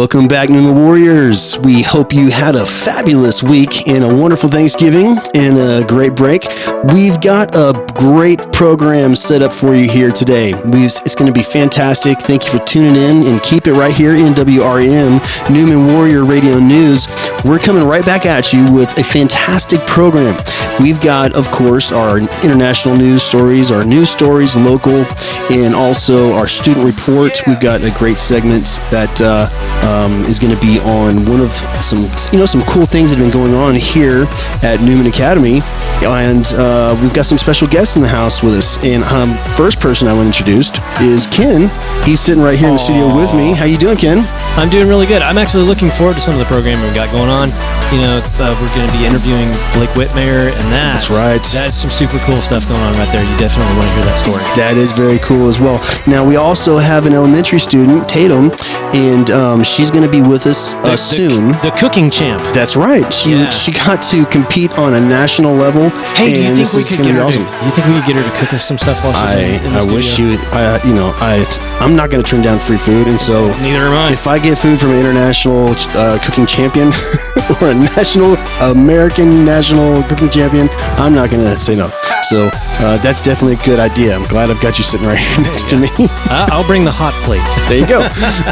Welcome back, Newman Warriors. We hope you had a fabulous week and a wonderful Thanksgiving and a great break. We've got a great program set up for you here today. It's going to be fantastic. Thank you for tuning in, and keep it right here, NWRN, Newman Warrior Radio News. We're coming right back at you with a fantastic program. We've got, of course, our international news stories, our news stories, local, and also our student report. We've got a great segment that is going to be on one of some cool things that have been going on here at Newman Academy, and we've got some special guests in the house with us. And first person I want introduced is Ken. He's sitting right here in the studio with me. How you doing, Ken? I'm doing really good. I'm actually looking forward to some of the programming we got going on. We're going to be interviewing Blake Whitmire, and that's right. That's some super cool stuff going on right there. You definitely want to hear that story. That is very cool as well. Now, we also have an elementary student, Tatum, and she's going to be with us soon. The cooking champ. That's right. She got to compete on a national level. Hey, do you think we could get her? Awesome. You think we could get her to cook us some stuff while she's in the studio? I wish she would. I'm not going to turn down free food, and so neither am I. If I get food from an international cooking champion or a American national cooking champion, I'm not going to say no. So that's definitely a good idea. I'm glad I've got you sitting right here next to me. I'll bring the hot plate. There you go.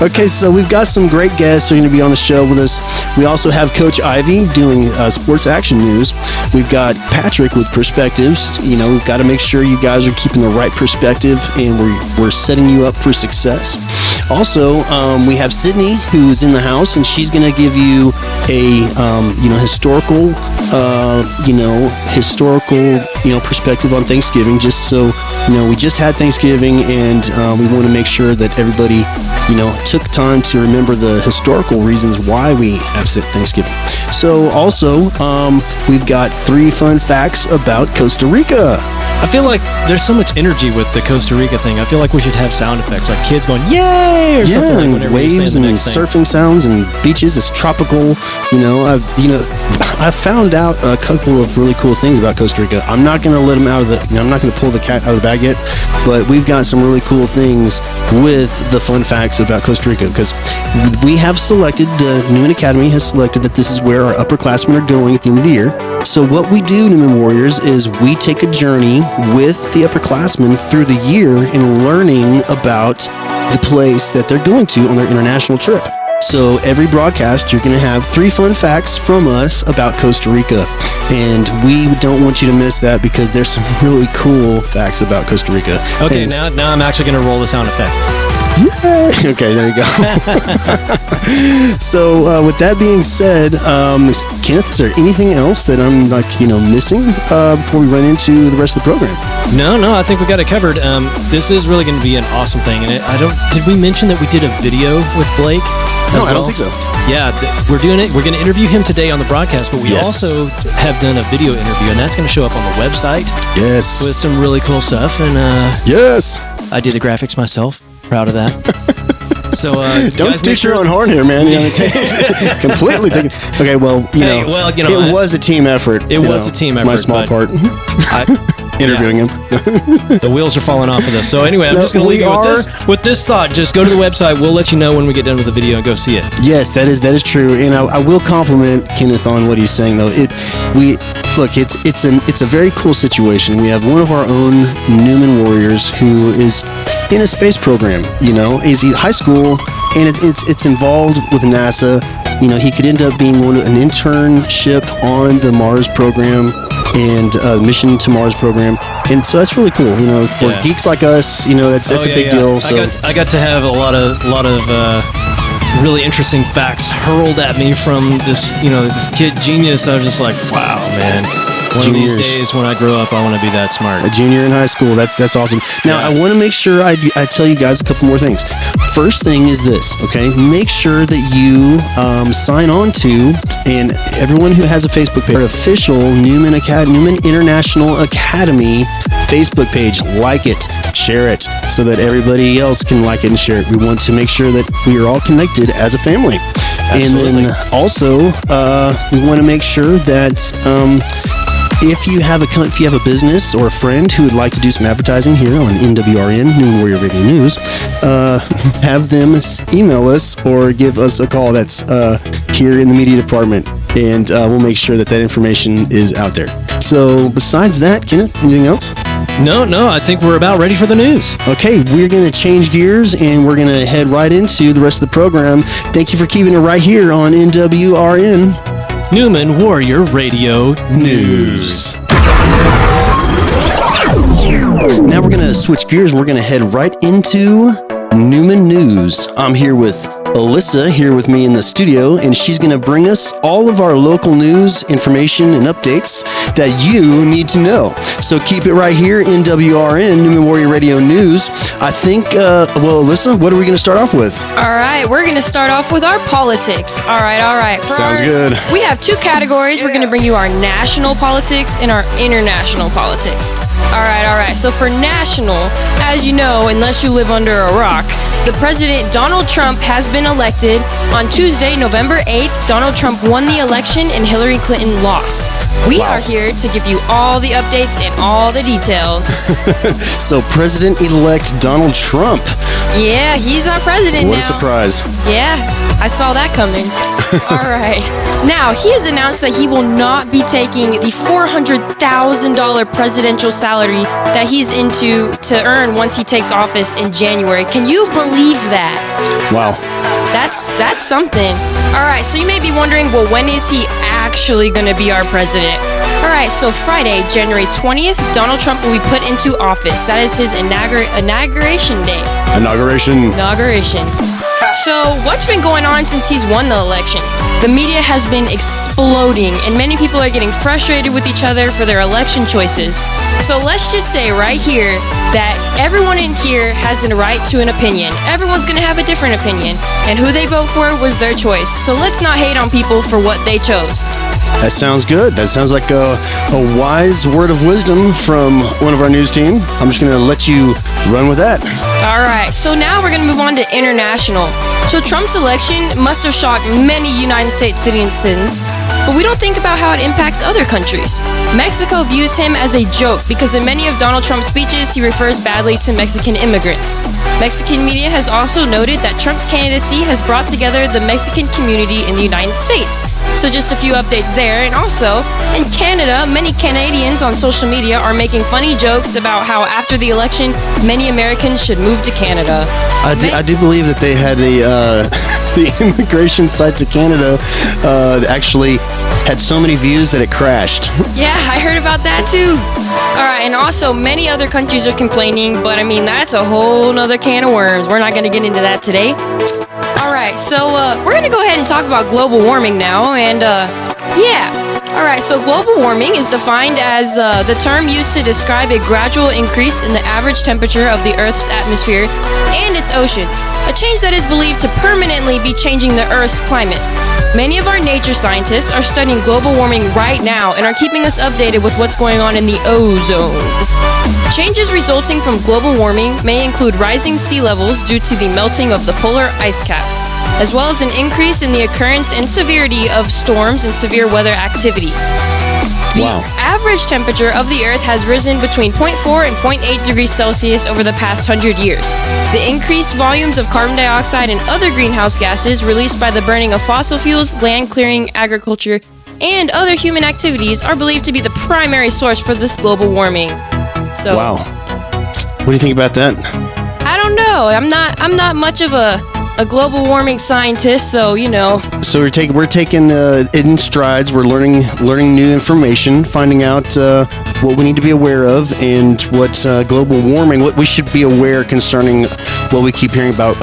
Okay, so we've got some great guests who are going to be on the show with us. We also have Coach Ivy doing sports action news. We've got Patrick with perspectives. We've got to make sure you guys are keeping the right perspective, and we're setting you up for success. Also, we have Sydney, who's in the house, and she's going to give you a historical perspective on Thanksgiving. Just so we just had Thanksgiving, and we want to make sure that everybody took time to remember the historical reasons why we have Thanksgiving. So also, we've got 3 fun facts about Costa Rica. I feel like there's so much energy with the Costa Rica thing. I feel like we should have sound effects, like kids going "yay" or something. Like whenever waves and surfing sounds and beaches. It's tropical. I found out a couple of really cool things about Costa Rica. I'm not going to let them out of the. I'm not going to pull the cat out of the bag yet, but we've got some really cool things with the fun facts about Costa Rica, because we have selected. The Newman Academy has selected that this is where our upperclassmen are going at the end of the year. So what we do, Newman Warriors, is we take a journey with the upperclassmen through the year and learning about the place that they're going to on their international trip. So every broadcast, you're going to have 3 fun facts from us about Costa Rica. And we don't want you to miss that, because there's some really cool facts about Costa Rica. Okay, now I'm actually going to roll the sound effect. Yeah. Okay, there you go. So with that being said, Kenneth, is there anything else that I'm missing before we run into the rest of the program? No, I think we got it covered. This is really going to be an awesome thing, and did we mention that we did a video with Blake? No, I don't think so. Yeah, we're doing it. We're going to interview him today on the broadcast, but we also have done a video interview, and that's going to show up on the website. Yes. With some really cool stuff, and yes, I did the graphics myself. Proud of that. So don't toot your own horn here, man. Completely. Okay, it was a team effort. It was a team effort. My small part. Interviewing him. The wheels are falling off of this. So anyway, I'm just going to leave you with this thought. Just go to the website. We'll let you know when we get done with the video and go see it. Yes, that is true. And I will compliment Kenneth on what he's saying, though. It's a very cool situation. We have one of our own Newman Warriors who is in a space program. He's high school, and it's involved with NASA. He could end up being an internship on the Mars program and mission to Mars program, and so that's really cool. For geeks like us, that's a big deal. So I got to have a lot of really interesting facts hurled at me from this kid genius. I was just like, wow, man. One of these days when I grow up, I want to be that smart. A junior in high school. That's awesome. Now, I want to make sure I tell you guys a couple more things. First thing is this, okay? Make sure that you sign on to, and everyone who has a Facebook page, our official Newman International Academy Facebook page. Like it, share it, so that everybody else can like it and share it. We want to make sure that we are all connected as a family. Absolutely. And then also, we want to make sure that If you have a business or a friend who would like to do some advertising here on NWRN, New Warrior Radio News, have them email us or give us a call. That's here in the media department, and we'll make sure that information is out there. So besides that, Kenneth, anything else? No, I think we're about ready for the news. Okay, we're going to change gears and we're going to head right into the rest of the program. Thank you for keeping it right here on NWRN. Newman Warrior Radio News. Now we're going to switch gears and we're going to head right into Newman News. I'm here with Alyssa here with me in the studio, and she's going to bring us all of our local news, information, and updates that you need to know. So keep it right here, NWRN, Newman Warrior Radio News. I think, Alyssa, what are we going to start off with? All right, we're going to start off with our politics. All right. Sounds good. We have two categories. We're going to bring you our national politics and our international politics. All right. So for national, as you know, unless you live under a rock, the President Donald Trump has been elected. On Tuesday, November 8th, Donald Trump won the election and Hillary Clinton lost. We are here to give you all the updates and all the details. So President-elect Donald Trump. Yeah, he's our president now. What a surprise. Yeah, I saw that coming. All right. Now, he has announced that he will not be taking the $400,000 presidential salary that he's into to earn once he takes office in January. Can you believe that? Wow. That's something. All right, so you may be wondering, well, when is he actually going to be our president? All right, so Friday, January 20th, Donald Trump will be put into office. That is his inauguration day. Inauguration. So, what's been going on since he's won the election? The media has been exploding, and many people are getting frustrated with each other for their election choices. So let's just say right here that everyone in here has a right to an opinion. Everyone's going to have a different opinion, and who they vote for was their choice. So let's not hate on people for what they chose. That sounds good. That sounds like a wise word of wisdom from one of our news team. I'm just going to let you run with that. All right, so now we're going to move on to international. So Trump's election must have shocked many United States citizens, but we don't think about how it impacts other countries. Mexico views him as a joke because in many of Donald Trump's speeches, he refers badly to Mexican immigrants. Mexican media has also noted that Trump's candidacy has brought together the Mexican community in the United States. So just a few updates there. And also, in Canada, many Canadians on social media are making funny jokes about how after the election, many Americans should move to Canada. I do believe that they had the immigration site to Canada actually had so many views that it crashed. Yeah, I heard about that too. All right, and also many other countries are complaining, but I mean, that's a whole nother can of worms. We're not going to get into that today. All right, so we're going to go ahead and talk about global warming now, and all right, so global warming is defined as the term used to describe a gradual increase in the average temperature of the Earth's atmosphere and its oceans, a change that is believed to permanently be changing the Earth's climate. Many of our nature scientists are studying global warming right now and are keeping us updated with what's going on in the ozone. Changes resulting from global warming may include rising sea levels due to the melting of the polar ice caps, as well as an increase in the occurrence and severity of storms and severe weather activity. The average temperature of the Earth has risen between 0.4 and 0.8 degrees Celsius over the past 100 years. The increased volumes of carbon dioxide and other greenhouse gases released by the burning of fossil fuels, land clearing, agriculture, and other human activities are believed to be the primary source for this global warming. So, wow. What do you think about that? I don't know. I'm not much of a global warming scientist, so you know. So we're taking it in strides. We're learning new information, finding out what we need to be aware of, and what global warming, what we should be aware concerning what we keep hearing about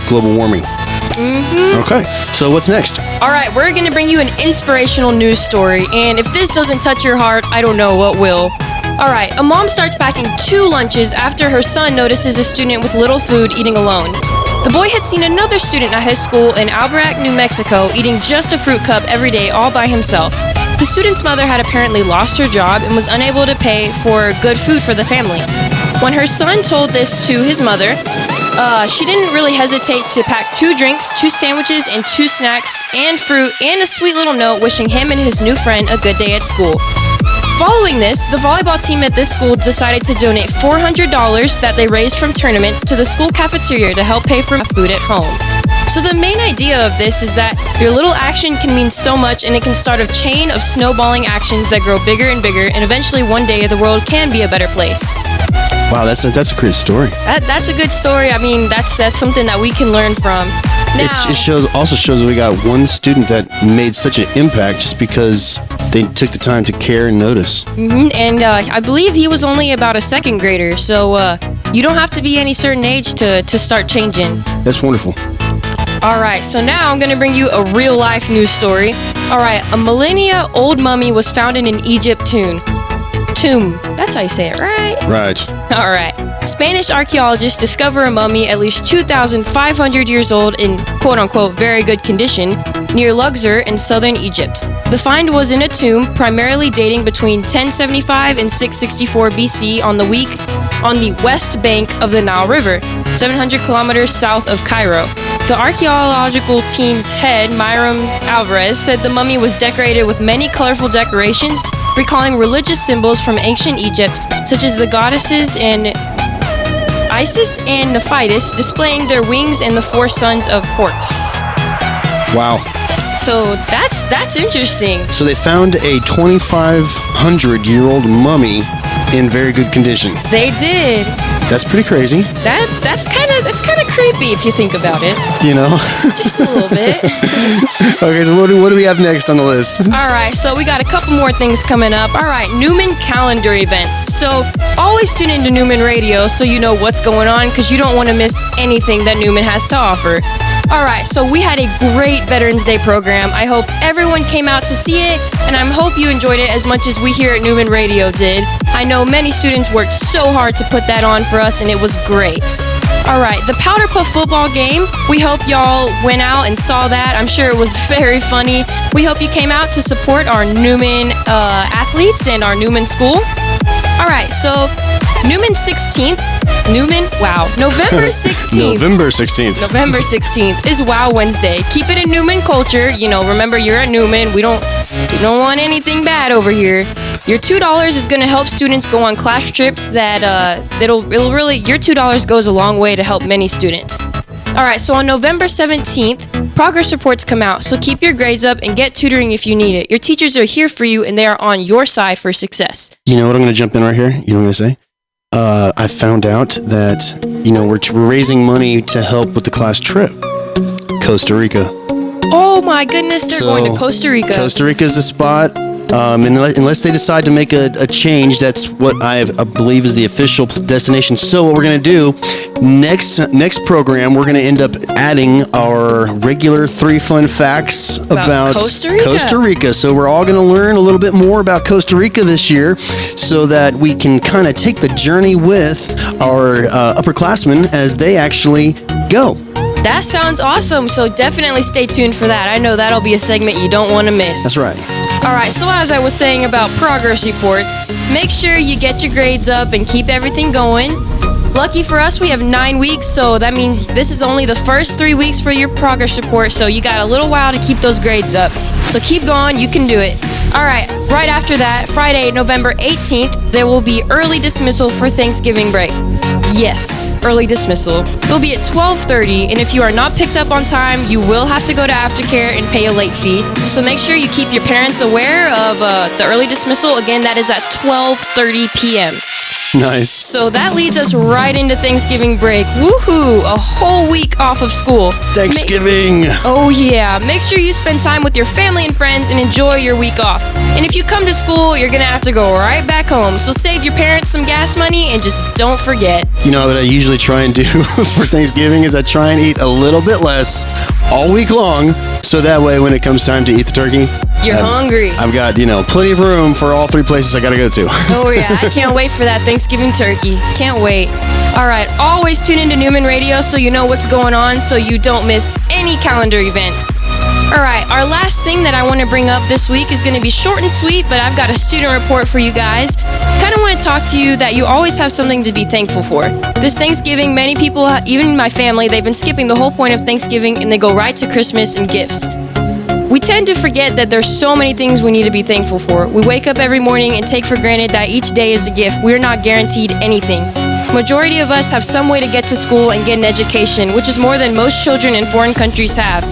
global warming. Mm-hmm. Okay, so what's next? All right, we're going to bring you an inspirational news story, and if this doesn't touch your heart, I don't know what will. All right, a mom starts packing 2 lunches after her son notices a student with little food eating alone. The boy had seen another student at his school in Albrecht, New Mexico, eating just a fruit cup every day all by himself. The student's mother had apparently lost her job and was unable to pay for good food for the family. When her son told this to his mother, she didn't really hesitate to pack 2 drinks, 2 sandwiches, and 2 snacks, and fruit, and a sweet little note wishing him and his new friend a good day at school. Following this, the volleyball team at this school decided to donate $400 that they raised from tournaments to the school cafeteria to help pay for food at home. So the main idea of this is that your little action can mean so much, and it can start a chain of snowballing actions that grow bigger and bigger, and eventually one day the world can be a better place. Wow, that's a great story. That's a good story. I mean, that's something that we can learn from. Now, It also shows that we got one student that made such an impact just because they took the time to care and notice. And I believe he was only about a second grader, so you don't have to be any certain age to start changing. That's wonderful. All right, so now I'm going to bring you a real-life news story. All right, a millennia-old mummy was found in an Egypt tomb. That's how you say it, right? Right. All right. Spanish archaeologists discover a mummy at least 2,500 years old in quote-unquote very good condition near Luxor in southern Egypt. The find was in a tomb primarily dating between 1075 and 664 BC on the west bank of the Nile River, 700 kilometers south of Cairo. The archaeological team's head, Myram Alvarez, said the mummy was decorated with many colorful decorations, recalling religious symbols from ancient Egypt, such as the goddesses and Isis and Nephitis displaying their wings and the four sons of Horus. Wow. So that's interesting. So they found a 2,500-year-old mummy in very good condition. They did. That's pretty crazy. That's kind of creepy if you think about it. You know? Just a little bit. Okay, so what do we have next on the list? All right, so we got a couple more things coming up. All right, Newman calendar events. So always tune into Newman Radio so you know what's going on, because you don't want to miss anything that Newman has to offer. All right, so we had a great Veterans Day program. I hope everyone came out to see it, and I hope you enjoyed it as much as we here at Newman Radio did. I know many students worked so hard to put that on for us, and it was great. All right, the Powder Puff football game. We hope y'all went out and saw that. I'm sure it was very funny. We hope you came out to support our Newman athletes and our Newman school. All right, so November 16th. November 16th is Wow Wednesday. Keep it in Newman culture. You know, remember you're at Newman. We don't want anything bad over here. Your $2 is going to help students go on class trips that your $2 goes a long way to help many students. All right, so on November 17th, progress reports come out, so keep your grades up and get tutoring if you need it. Your teachers are here for you, and they are on your side for success. You know what I'm going to jump in right here? You know what I'm going to say? I found out that, we're raising money to help with the class trip. Costa Rica. Oh my goodness, they're going to Costa Rica. Costa Rica is the spot. Unless they decide to make a change, that's what I believe is the official destination. So what we're going to do, next program, we're going to end up adding our regular 3 fun facts about Costa Rica. So we're all going to learn a little bit more about Costa Rica this year so that we can kind of take the journey with our upperclassmen as they actually go. That sounds awesome. So definitely stay tuned for that. I know that'll be a segment you don't want to miss. That's right. All right, so as I was saying about progress reports, make sure you get your grades up and keep everything going. Lucky for us, we have 9 weeks, so that means this is only the first 3 weeks for your progress report, so you got a little while to keep those grades up. So keep going, you can do it. All right, right after that, Friday, November 18th, there will be early dismissal for Thanksgiving break. Yes, early dismissal. It'll be at 12:30, and if you are not picked up on time, you will have to go to aftercare and pay a late fee. So make sure you keep your parents aware of the early dismissal. Again, that is at 12:30 p.m. Nice. So that leads us right into Thanksgiving break. Woohoo! A whole week off of school. Thanksgiving! Oh yeah. Make sure you spend time with your family and friends and enjoy your week off. And if you come to school, you're gonna have to go right back home. So save your parents some gas money and just don't forget. You know what I usually try and do for Thanksgiving is I try and eat a little bit less all week long, so that way when it comes time to eat the turkey, you're hungry. I've got, plenty of room for all 3 places I gotta go to. Oh yeah, I can't wait for that Thanksgiving turkey. Can't wait. All right, always tune into Newman Radio so you know what's going on so you don't miss any calendar events. All right, our last thing that I want to bring up this week is going to be short and sweet, but I've got a student report for you guys. Kind of want to talk to you that you always have something to be thankful for. This Thanksgiving, many people, even my family, they've been skipping the whole point of Thanksgiving and they go right to Christmas and gifts. We tend to forget that there's so many things we need to be thankful for. We wake up every morning and take for granted that each day is a gift. We're not guaranteed anything. Majority of us have some way to get to school and get an education, which is more than most children in foreign countries have.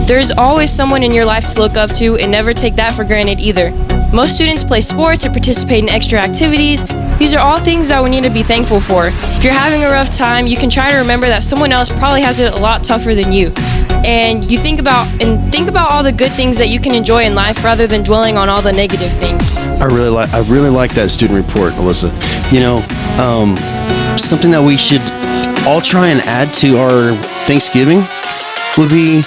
There's always someone in your life to look up to, and never take that for granted either. Most students play sports or participate in extra activities. These are all things that we need to be thankful for. If you're having a rough time, you can try to remember that someone else probably has it a lot tougher than you. And you think about all the good things that you can enjoy in life rather than dwelling on all the negative things. I really like that student report, Alyssa. Something that we should all try and add to our Thanksgiving would be,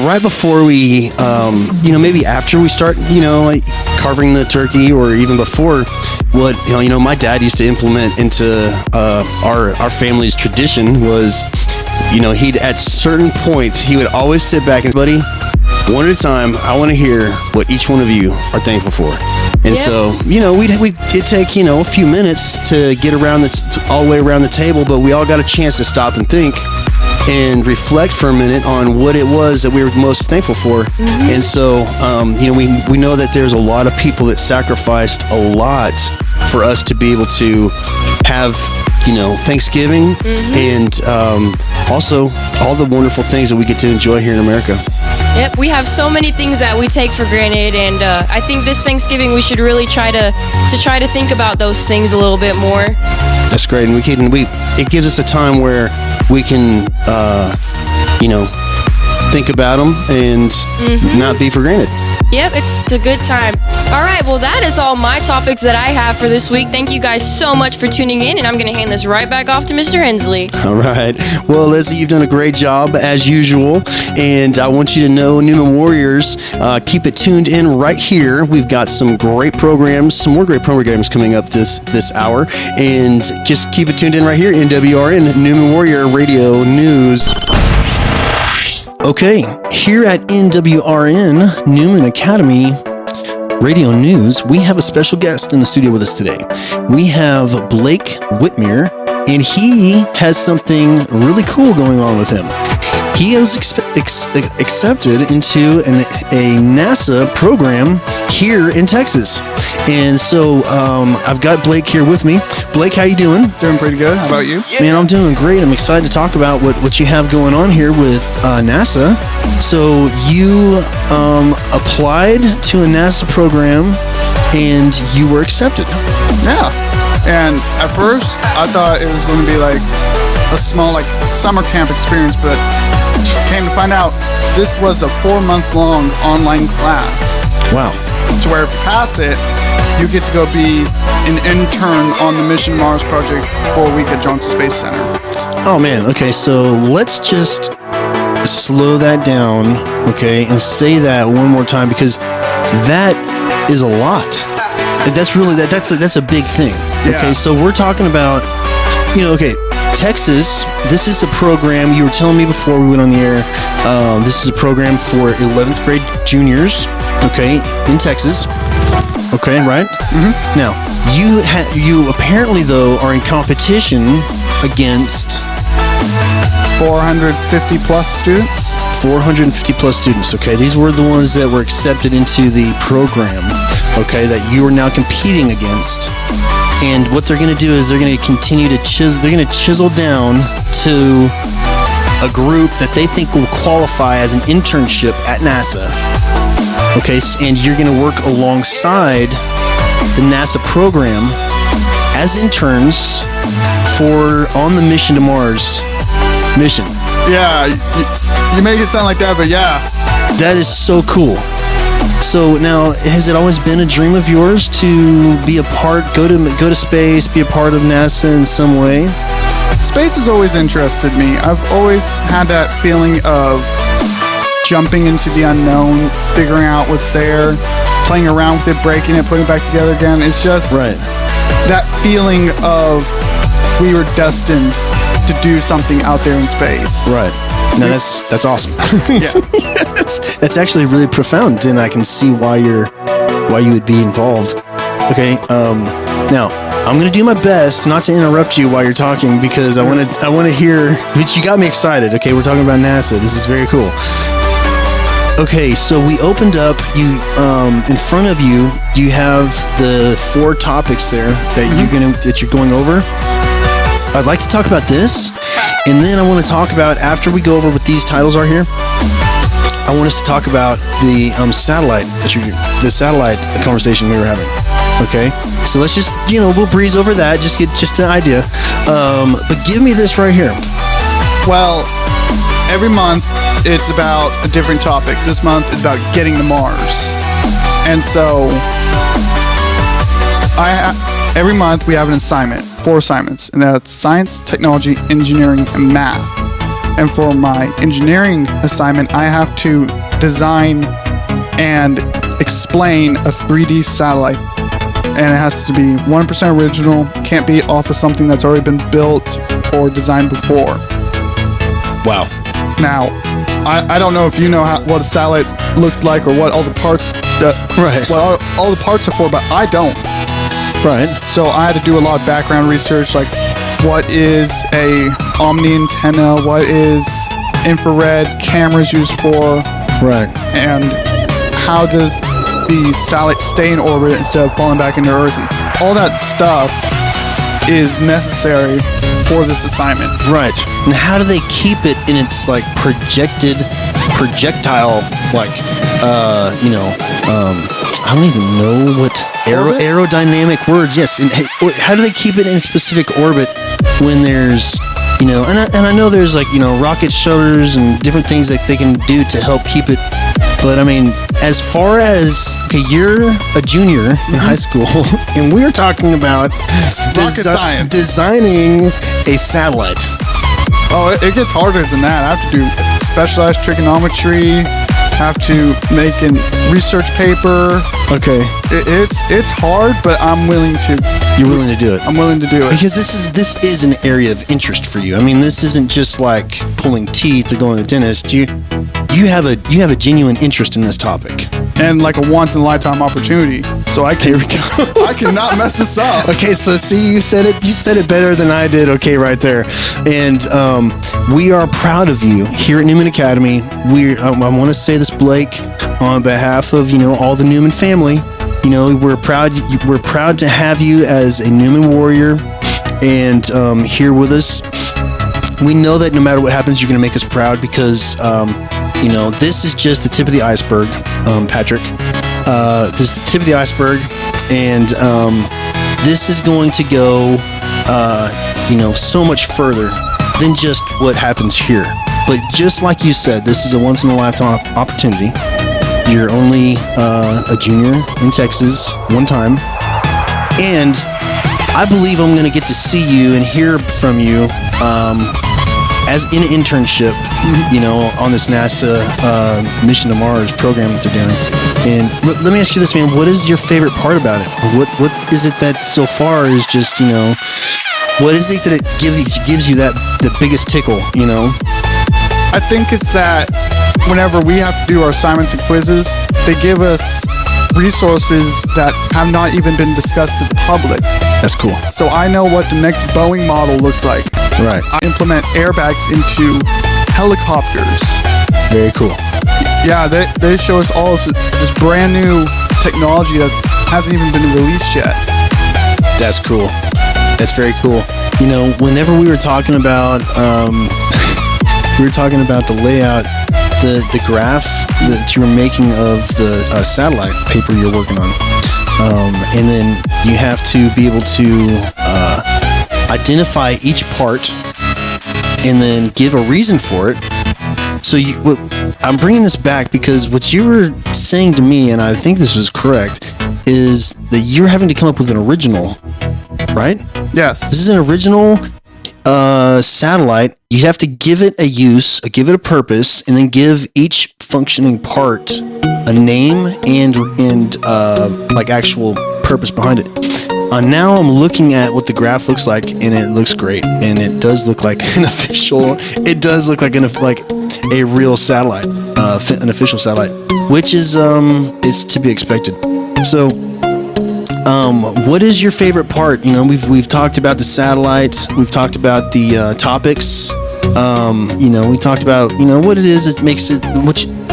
right before we, maybe after we start, like carving the turkey, or even before, what my dad used to implement into our family's tradition was, he'd at certain point he would always sit back and, buddy, one at a time, I want to hear what each one of you are thankful for. And so, it'd take, a few minutes to get around all the way around the table, but we all got a chance to stop and think and reflect for a minute on what it was that we were most thankful for. Mm-hmm. And so, we know that there's a lot of people that sacrificed a lot for us to be able to have, Thanksgiving, mm-hmm. and also all the wonderful things that we get to enjoy here in America. Yep, we have so many things that we take for granted, and I think this Thanksgiving we should really try to think about those things a little bit more. That's great, and it gives us a time where we can, think about them and mm-hmm. not be for granted. Yep, it's a good time. All right, well, that is all my topics that I have for this week. Thank you guys so much for tuning in, and I'm going to hand this right back off to Mr. Hensley. All right. Well, Leslie, you've done a great job, as usual, and I want you to know, Newman Warriors, keep it tuned in right here. We've got some more great programs coming up this hour, and just keep it tuned in right here, NWRN, Newman Warrior Radio News. Okay, here at NWRN, Newman Academy Radio News, we have a special guest in the studio with us today. We have Blake Whitmere, and he has something really cool going on with him. He was accepted into a NASA program here in Texas. And so I've got Blake here with me. Blake, how you doing? Doing pretty good. How about you? Man, I'm doing great. I'm excited to talk about what you have going on here with NASA. So you applied to a NASA program and you were accepted. Yeah. And at first, I thought it was going to be like a small summer camp experience, but came to find out this was a 4-month-long online class. Wow. To where if you pass it, you get to go be an intern on the Mission Mars project for a week at Johnson Space Center. Oh man, okay, so let's just slow that down, okay, and say that one more time, because that is a lot. That's really that's a big thing. Yeah. Okay, so we're talking about, Texas, this is a program, you were telling me before we went on the air, this is a program for 11th grade juniors, okay, in Texas. Okay, right? Mm-hmm. Now, you apparently, though, are in competition against 450 plus students. 450 plus students, okay? These were the ones that were accepted into the program, okay, that you are now competing against. And what they're going to do is they're going to continue to chisel down to a group that they think will qualify as an internship at NASA. Okay, and you're going to work alongside the NASA program as interns on the Mission to Mars mission. Yeah, you make it sound like that, but yeah. That is so cool. So now, has it always been a dream of yours to be a part, go to space, be a part of NASA in some way? Space has always interested me. I've always had that feeling of jumping into the unknown, figuring out what's there, playing around with it, breaking it, putting it back together again. It's just right. That feeling of we were destined to do something out there in space. Right. No, that's awesome. Yeah. That's actually really profound, and I can see why you would be involved. Okay. Now I'm gonna do my best not to interrupt you while you're talking, because I want to hear. But you got me excited. Okay, we're talking about NASA. This is very cool. Okay, so we opened up. You in front of you, you have the 4 topics there that you're going over. I'd like to talk about this, and then I want to talk about, after we go over what these titles are here, I want us to talk about the satellite conversation we were having. Okay, so let's just we'll breeze over that. Just get an idea. But give me this right here. Well, every month it's about a different topic. This month it's about getting to Mars, and so every month we have an assignment, 4 assignments, and that's science, technology, engineering, and math. And for my engineering assignment, I have to design and explain a 3D satellite. And it has to be 100% original, can't be off of something that's already been built or designed before. Wow. Now, I don't know if you know what a satellite looks like or what all the parts all the parts are for, but I don't. Right. So I had to do a lot of background research, like what is a omni antenna, what is infrared cameras used for, right, and how does the satellite stay in orbit instead of falling back into Earth, and all that stuff is necessary for this assignment. Right. And how do they keep it in its like projectile, like I don't even know what aerodynamic words. Yes. And how do they keep it in specific orbit when there's and I know there's like rocket shuttles and different things that they can do to help keep it. But I mean, as far as, okay, you're a junior in high school, and we're talking about science. Designing a satellite. Oh, it gets harder than that. I have to do specialized trigonometry, have to make a research paper. Okay. It's hard, but I'm willing to. You're willing to do it. I'm willing to do it. Because this is an area of interest for you. I mean, this isn't just like pulling teeth or going to the dentist. You have a genuine interest in this topic. And like a once in a lifetime opportunity. So I cannot mess this up. Okay, so see, you said it better than I did. Okay, right there. And we are proud of you here at Newman Academy. I want to say this, Blake, on behalf of all the Newman family. We're proud to have you as a Newman warrior and here with us. We know that no matter what happens, you're going to make us proud because this is just the tip of the iceberg, Patrick. This is the tip of the iceberg, and this is going to go, so much further than just what happens here. But just like you said, this is a once-in-a-lifetime opportunity. You're only a junior in Texas one time, and I believe I'm going to get to see you and hear from you as in an internship, on this NASA Mission to Mars program that they're doing. And let me ask you this, man. What is your favorite part about it? What is it that so far is just, what is it that it gives you the biggest tickle, I think it's that whenever we have to do our assignments and quizzes, they give us resources that have not even been discussed to the public. That's cool. So I know what the next Boeing model looks like. Right. I implement airbags into helicopters. Very cool. Yeah, they show us all this brand new technology that hasn't even been released yet. That's cool. That's very cool. Whenever we were talking about the layout, the graph that you were making of the satellite paper you're working on, and then you have to be able to identify each part and then give a reason for it. So I'm bringing this back because what you were saying to me, and I think this was correct, is that you're having to come up with an original, right? Yes. This is an original satellite. You have to give it a use, give it a purpose, and then give each functioning part a name and like actual purpose behind it. Now I'm looking at what the graph looks like, and it looks great, and it does look like an official. It does look like a real satellite, an official satellite, which is it's to be expected. So, what is your favorite part? We've talked about the satellite. We've talked about the topics. We talked about what it is that makes it.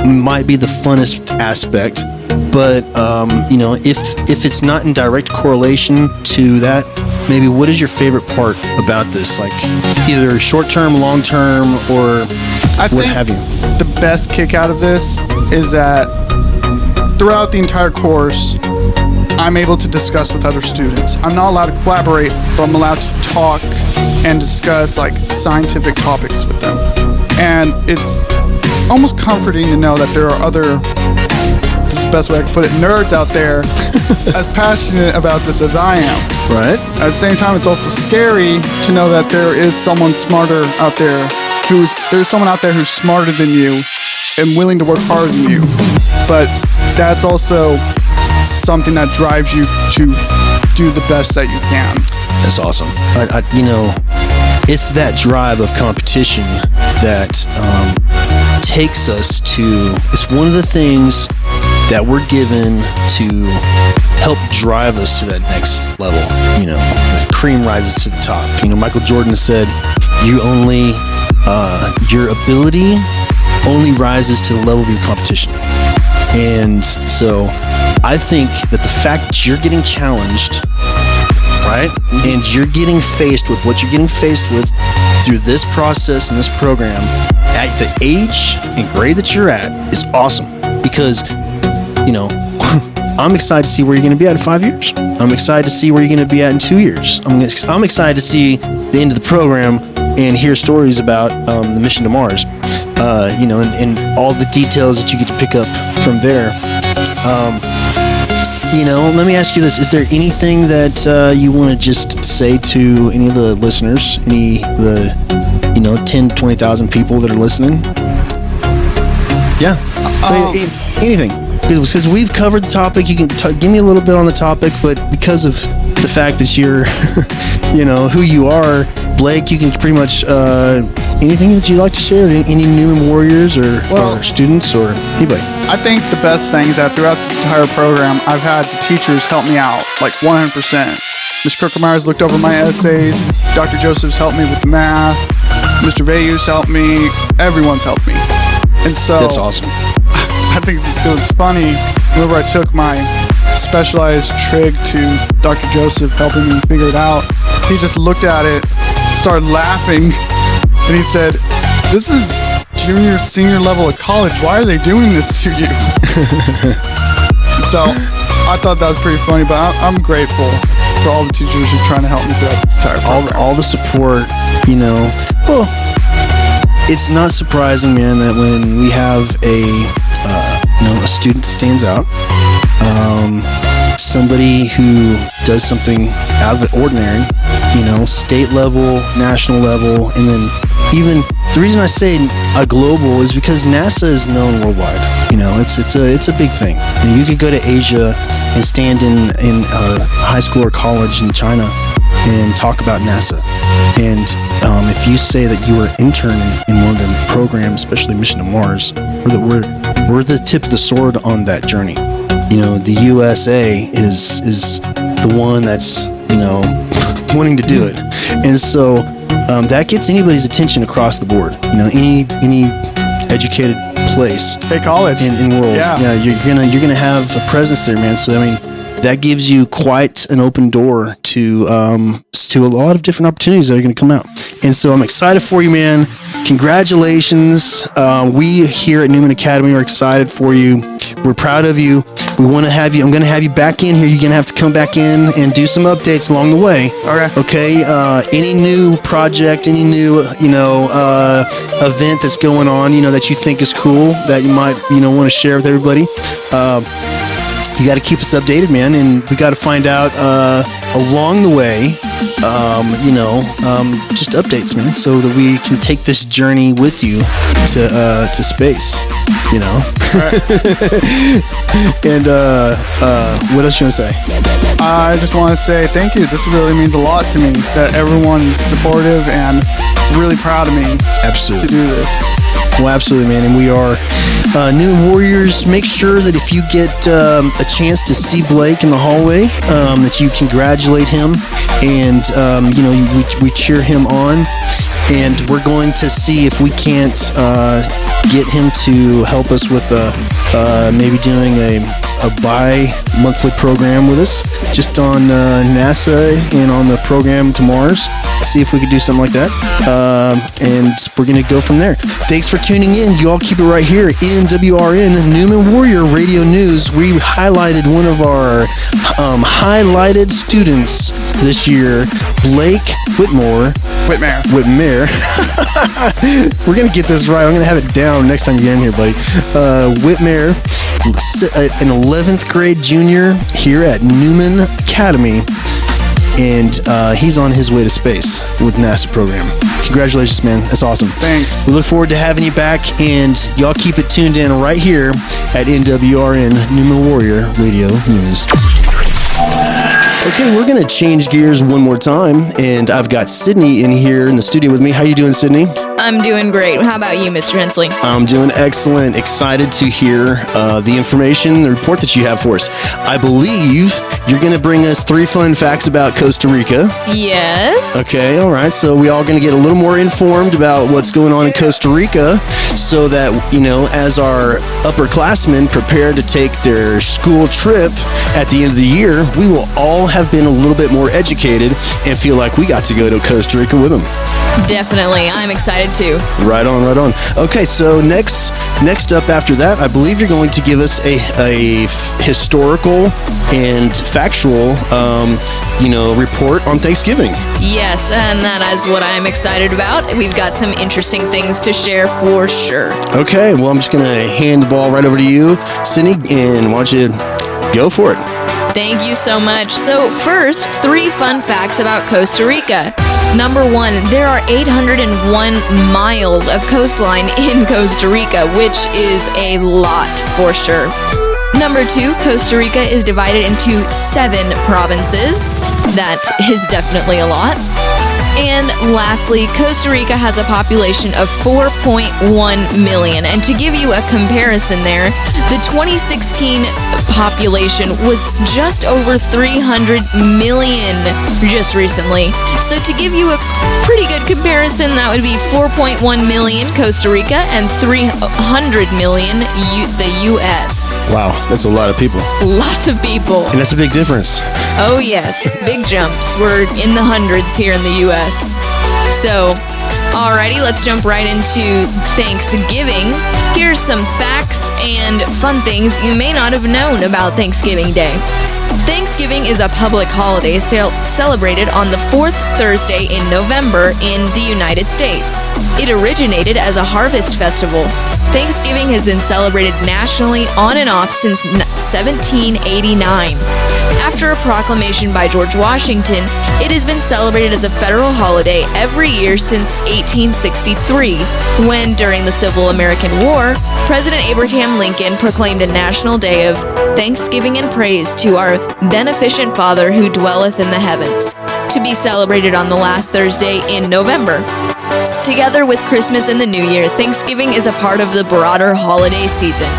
might be the funnest aspect. But if it's not in direct correlation to that, maybe what is your favorite part about this? Like either short term, long term, or what have you? The best kick out of this is that throughout the entire course, I'm able to discuss with other students. I'm not allowed to collaborate, but I'm allowed to talk and discuss like scientific topics with them. And it's almost comforting to know that there are other, this is the best way I can put it, nerds out there as passionate about this as I am. Right. At the same time, it's also scary to know that there is someone smarter out there there's someone out there who's smarter than you and willing to work harder than you. But that's also something that drives you to do the best that you can. That's awesome. It's that drive of competition that takes us to, it's one of the things that we're given to help drive us to that next level. The cream rises to the top. Michael Jordan said, your ability only rises to the level of your competition. And so I think that the fact that you're getting challenged, right, and you're getting faced with what you're getting faced with through this process and this program at the age and grade that you're at is awesome. Because, I'm excited to see where you're going to be at in 5 years. I'm excited to see where you're going to be at in 2 years. I'm excited to see the end of the program and hear stories about the mission to Mars, and all the details that you get to pick up from there. Let me ask you this. Is there anything that you want to just say to any of the listeners, any of the 10 to 20,000 people that are listening? Yeah. Anything. Because we've covered the topic. You can give me a little bit on the topic, but because of the fact that you're, who you are, Blake, you can pretty much, anything that you'd like to share, any new warriors or students or anybody? I think the best thing is that throughout this entire program, I've had the teachers help me out, like 100%. Ms. Krookermeyer's looked over my essays, Dr. Joseph's helped me with the math, Mr. Vayus helped me, everyone's helped me. And so that's awesome. I think it was funny whenever I took my specialized trig to Dr. Joseph helping me figure it out. He just looked at it, started laughing, and he said, "This is junior, senior level of college. Why are they doing this to you?" So I thought that was pretty funny, but I'm grateful for all the teachers who are trying to help me throughout this entire program. All the support, Well, it's not surprising, man, that when we have a student stands out, somebody who does something out of the ordinary, state level, national level, and then even the reason I say a global is because NASA is known worldwide. It's a big thing. And you could go to Asia and stand in a high school or college in China and talk about NASA. And if you say that you were interning in one of their programs, especially Mission to Mars, we're the tip of the sword on that journey. The USA is the one that's wanting to do it, and so that gets anybody's attention across the board. Any educated place, college in world, you're gonna have a presence there, man. So that gives you quite an open door to a lot of different opportunities that are going to come out. And so I'm excited for you, man. Congratulations. We here at Newman Academy are excited for you. We're proud of you. We want to have you. I'm going to have you back in here. You're going to have to come back in and do some updates along the way. Okay. Any new project, any new, event that's going on, that you think is cool that you might, want to share with everybody. You got to keep us updated, man, and we got to find out along the way, just updates, man, so that we can take this journey with you to space, And what else you want to say? I just want to say thank you. This really means a lot to me that everyone is supportive and really proud of me. Absolutely. To do this. Well, absolutely, man. And we are New Warriors. Make sure that if you get a chance to see Blake in the hallway, that you congratulate him and, we cheer him on. and we're going to see if we can't get him to help us with maybe doing a bi-monthly program with us, just on NASA and on the program to Mars. See if we could do something like that, and we're gonna go from there. Thanks for tuning in. You all keep it right here. NWRN Newman Warrior Radio News. We highlighted one of our highlighted students this year, Blake Whitmere. We're gonna get this right. I'm gonna have it down next time you get in here, buddy. Whitmere, an 11th grade junior here at Newman Academy, and he's on his way to space with NASA program. Congratulations, man. That's awesome. Thanks. We look forward to having you back, and y'all keep it tuned in right here at NWRN Newman Warrior Radio News. Okay, we're going to change gears one more time, and I've got Sydney in here in the studio with me. How you doing, Sydney? I'm doing great. How about you, Mr. Hensley? I'm doing excellent. Excited to hear the information, the report that you have for us. I believe you're going to bring us 3 fun facts about Costa Rica. Yes. Okay, all right. So we all going to get a little more informed about what's going on in Costa Rica, so that, as our upperclassmen prepare to take their school trip at the end of the year, we will all have been a little bit more educated and feel like we got to go to Costa Rica with them. Definitely. I'm excited too. Right on, right on. Okay, so next up after that, I believe you're going to give us a historical and factual, report on Thanksgiving. Yes, and that is what I'm excited about. We've got some interesting things to share for sure. Okay, well, I'm just going to hand the ball right over to you, Sydney, and why don't you go for it? Thank you so much. So first, 3 fun facts about Costa Rica. Number 1, there are 801 miles of coastline in Costa Rica, which is a lot for sure. Number 2, Costa Rica is divided into 7 provinces. That is definitely a lot. And lastly, Costa Rica has a population of 4.1 million. And to give you a comparison there, the 2016 population was just over 300 million just recently. So to give you a pretty good comparison, that would be 4.1 million Costa Rica and 300 million the U.S. Wow, that's a lot of people. Lots of people. And that's a big difference. Oh yes, big jumps. We're in the hundreds here in the U.S. So, alrighty, let's jump right into Thanksgiving. Here's some facts and fun things you may not have known about Thanksgiving Day. Thanksgiving is a public holiday celebrated on the 4th Thursday in November in the United States. It originated as a harvest festival. Thanksgiving has been celebrated nationally on and off since 1789. After a proclamation by George Washington, it has been celebrated as a federal holiday every year since 1863, when, during the Civil American War, President Abraham Lincoln proclaimed a national day of thanksgiving and praise to our beneficent Father who dwelleth in the heavens, to be celebrated on the last Thursday in November. Together with Christmas and the New Year, Thanksgiving is a part of the broader holiday season.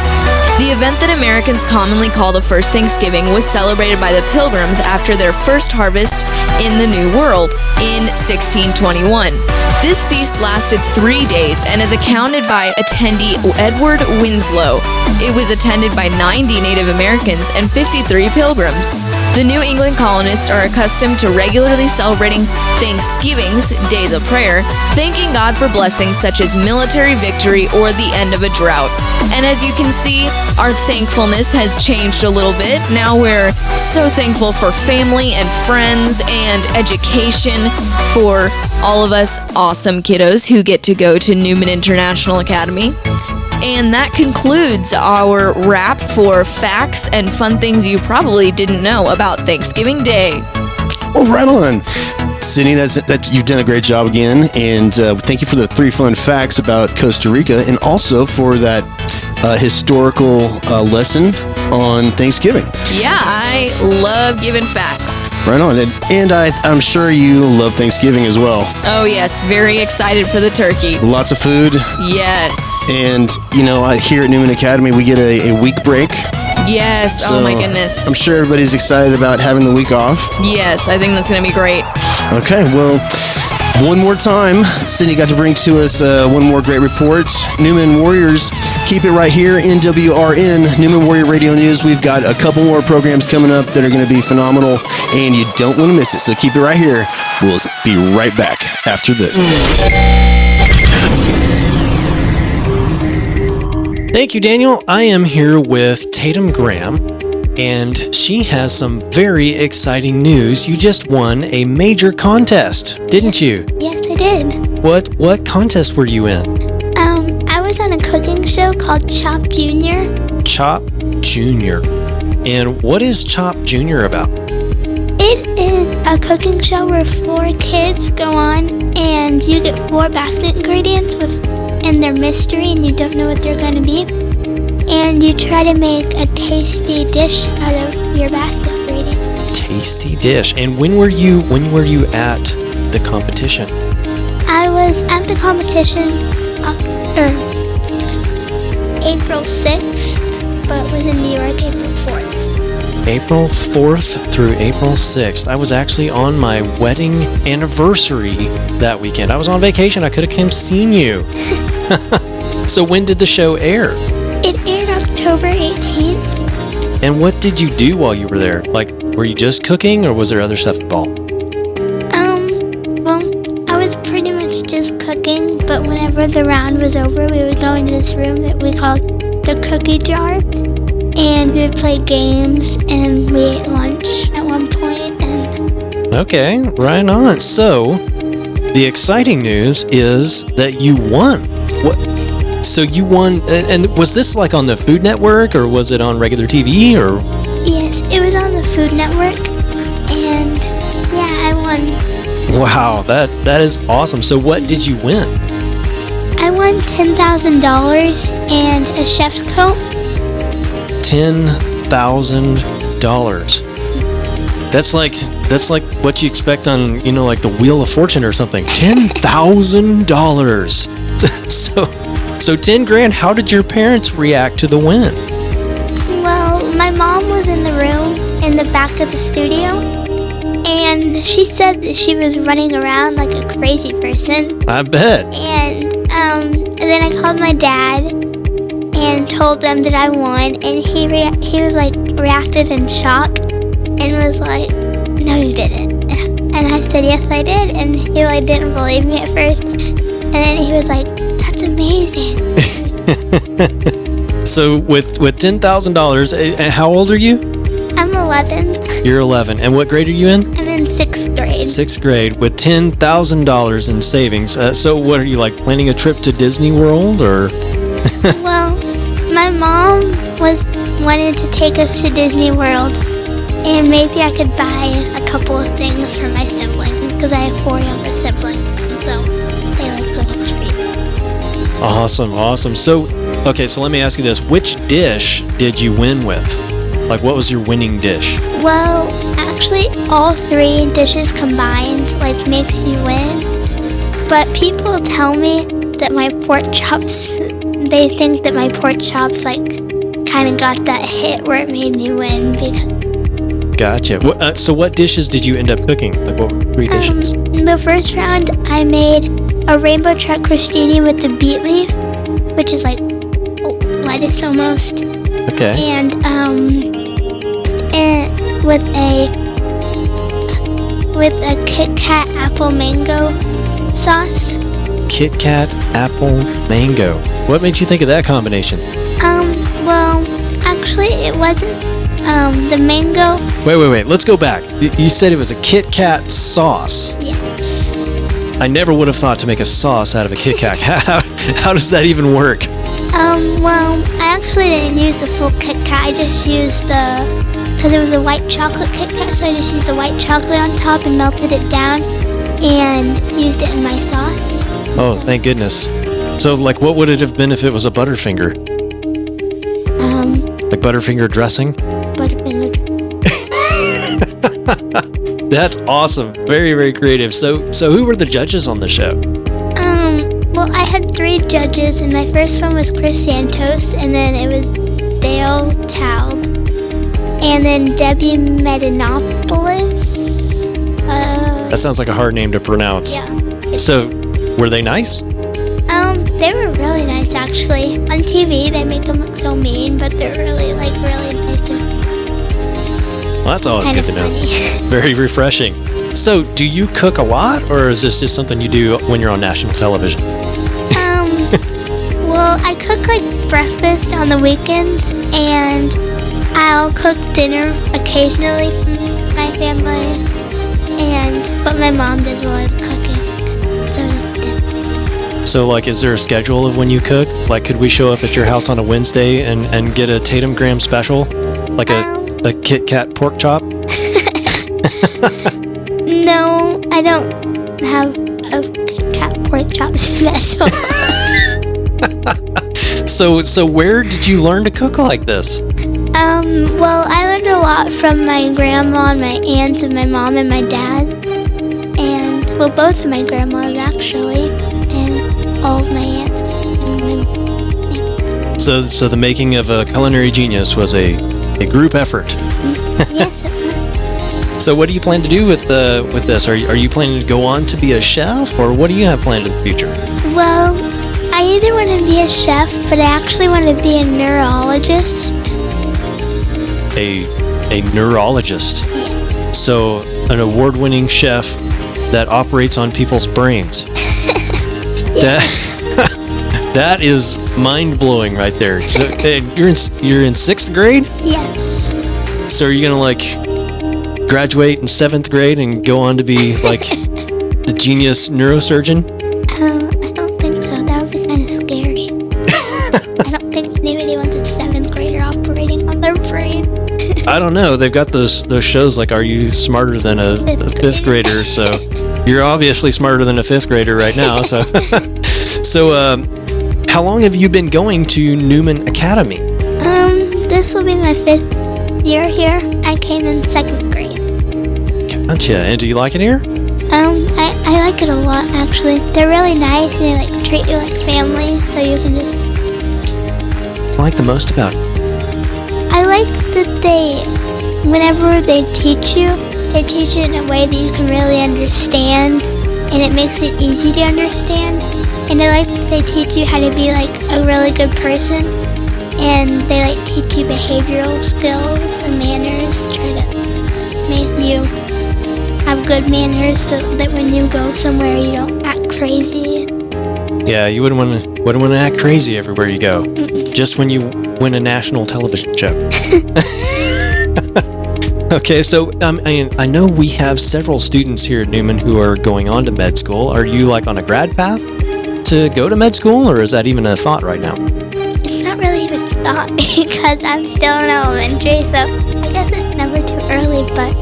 The event that Americans commonly call the first Thanksgiving was celebrated by the Pilgrims after their first harvest in the New World in 1621. This feast lasted 3 days and is accounted by attendee Edward Winslow. It was attended by 90 Native Americans and 53 Pilgrims. The New England colonists are accustomed to regularly celebrating Thanksgivings, days of prayer, thanking God for blessings such as military victory or the end of a drought. And as you can see, our thankfulness has changed a little bit. Now we're so thankful for family and friends and education for all of us awesome kiddos who get to go to Newman International Academy. And that concludes our wrap for facts and fun things you probably didn't know about Thanksgiving Day. Well, right on. Sydney, you've done a great job again, and thank you for the 3 fun facts about Costa Rica, and also for that historical lesson on Thanksgiving. Yeah, I love giving facts. Right on. And I'm sure you love Thanksgiving as well. Oh, yes. Very excited for the turkey. Lots of food. Yes. And, here at Newman Academy, we get a week break. Yes. So oh, my goodness. I'm sure everybody's excited about having the week off. Yes, I think that's going to be great. Okay, well, One more time, Sydney got to bring to us one more great report. Newman Warriors, keep it right here, NWRN, Newman Warrior Radio News. We've got a couple more programs coming up that are going to be phenomenal, and you don't want to miss it. So keep it right here. We'll be right back after this. Thank you, Daniel. I am here with Tatum Graham, and she has some very exciting news. You just won a major contest, didn't you? Yes, I did. What contest were you in? I was on a cooking show called Chop Junior. Chop Junior. And what is Chop Junior about? It is a cooking show where 4 kids go on and you get 4 basket ingredients and they're mystery and you don't know what they're going to be. And you try to make a tasty dish out of your basket ingredients. Tasty dish. And when were you at the competition? I was at the competition April 6th, but was in New York April 4th. April 4th through April 6th. I was actually on my wedding anniversary that weekend. I was on vacation. I could have come seen you. So when did the show air? It aired October 18th. And what did you do while you were there? Like, were you just cooking or was there other stuff involved? Well, I was pretty much just cooking, but whenever the round was over, we would go into this room that we called the cookie jar, and we would play games, and we ate lunch at one point, and... Okay, right on. So, the exciting news is that you won. What? So you won, and was this like on the Food Network, or was it on regular TV, or? Yes, it was on the Food Network, and yeah, I won. Wow, that is awesome. So what did you win? I won $10,000 and a chef's coat. $10,000. That's like what you expect on, like the Wheel of Fortune or something. $10,000. So 10 grand. How did your parents react to the win? Well, my mom was in the room in the back of the studio, and she said that she was running around like a crazy person. I bet. And then I called my dad and told them that I won, and he was like reacted in shock and was like, "No, you didn't." And I said, "Yes, I did." And he like didn't believe me at first, and then he was like, "That's amazing." So with $10,000, and how old are you? I'm 11. You're 11, and what grade are you in? I'm in 6th grade. 6th grade with $10,000 in savings. So what are you, like, planning a trip to Disney World, or? Well, my mom was wanting to take us to Disney World, and maybe I could buy a couple of things for my siblings because I have 4 younger siblings, and so they like to go on treat. Awesome. So, okay, so let me ask you this: which dish did you win with? Like, what was your winning dish? Well, actually, all 3 dishes combined like make you win. But people tell me that my pork chops, they think that my pork chops like kind of got that hit where it made me win. Because Gotcha. So what dishes did you end up cooking? Like, what were 3 dishes? In the first round, I made a rainbow truck crostini with the beet leaf, which is like lettuce almost. Okay. And with a Kit Kat apple mango sauce. Kit Kat apple mango. What made you think of that combination? Well, actually, it wasn't the mango. Wait. Let's go back. You said it was a Kit Kat sauce. Yes. I never would have thought to make a sauce out of a Kit Kat. How does that even work? Well, I actually didn't use the full Kit Kat. I just used because it was a white chocolate Kit Kat, so I just used the white chocolate on top and melted it down and used it in my sauce. Oh, thank goodness. So, like, what would it have been if it was a Butterfinger? Like Butterfinger dressing? Butterfinger. That's awesome. Very, very creative. So who were the judges on the show? Well, I had 3 judges, and my first one was Chris Santos, and then it was Dale Tauld, and then Debbie Medinopoulos. That sounds like a hard name to pronounce. Yeah. So, were they nice? They were really nice actually. On TV, they make them look so mean, but they're really nice and Well, that's always kind good of to know. funny. Very refreshing. So, do you cook a lot, or is this just something you do when you're on national television? Well, I cook like breakfast on the weekends, and I'll cook dinner occasionally for my family. But my mom does a lot of cooking. So, like, is there a schedule of when you cook? Like, could we show up at your house on a Wednesday and get a Tatum Graham special? Like a Kit Kat pork chop? No, I don't have a Kit Kat pork chop special. So where did you learn to cook like this? Well, I learned a lot from my grandma and my aunts and my mom and my dad. And, well, both of my grandmas, actually. And all of my aunts. So the making of a culinary genius was a group effort. Yes, it was. So what do you plan to do with this? Are you planning to go on to be a chef, or what do you have planned in the future? Well, I either want to be a chef, but I actually want to be a neurologist. A neurologist. Yeah. So an award-winning chef that operates on people's brains. Yes. That is mind-blowing right there. So you're in 6th grade? Yes. So are you gonna like graduate in 7th grade and go on to be like the genius neurosurgeon? I don't think so. That would be kind of scary. I don't think anybody wants a 7th grader operating on their brain. I don't know. They've got those shows like Are You Smarter Than a 5th Grader? So you're obviously smarter than a 5th grader right now. So, how long have you been going to Newman Academy? This will be my 5th year here. I came in 2nd grade. Gotcha. And do you like it here? I like it a lot actually. They're really nice and they like treat you like family, so you can just. What do you like the most about it? I like that whenever they teach you in a way that you can really understand, and it makes it easy to understand. And I like that they teach you how to be like a really good person, and they like teach you behavioral skills and manners, try to make you have good manners so that when you go somewhere you don't act crazy. Yeah, you wouldn't want to act crazy everywhere you go. Just when you win a national television show. Okay, so I know we have several students here at Newman who are going on to med school. Are you like on a grad path to go to med school, or is that even a thought right now? It's not really even a thought because I'm still in elementary, so I guess it's never too early, but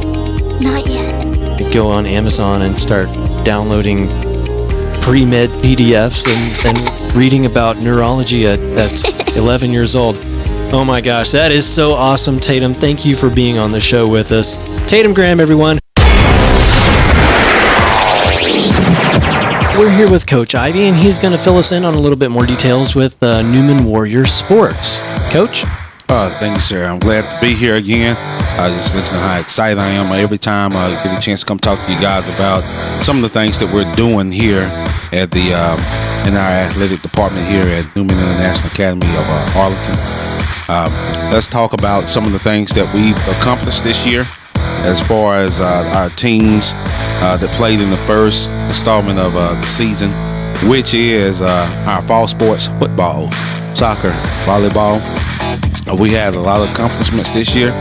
not yet. You go on Amazon and start downloading pre-med PDFs and reading about neurology at 11 years old. Oh my gosh, that is so awesome, Tatum. Thank you for being on the show with us. Tatum Graham, everyone. We're here with Coach Ivy, and he's going to fill us in on a little bit more details with Newman Warriors Sports. Coach? Thank you, sir. I'm glad to be here again. Just listen to how excited I am every time I get a chance to come talk to you guys about some of the things that we're doing here at the in our athletic department here at Newman International Academy of Arlington. Let's talk about some of the things that we've accomplished this year as far as our teams that played in the first installment of the season, which is our fall sports: football, soccer, volleyball. We had a lot of accomplishments this year.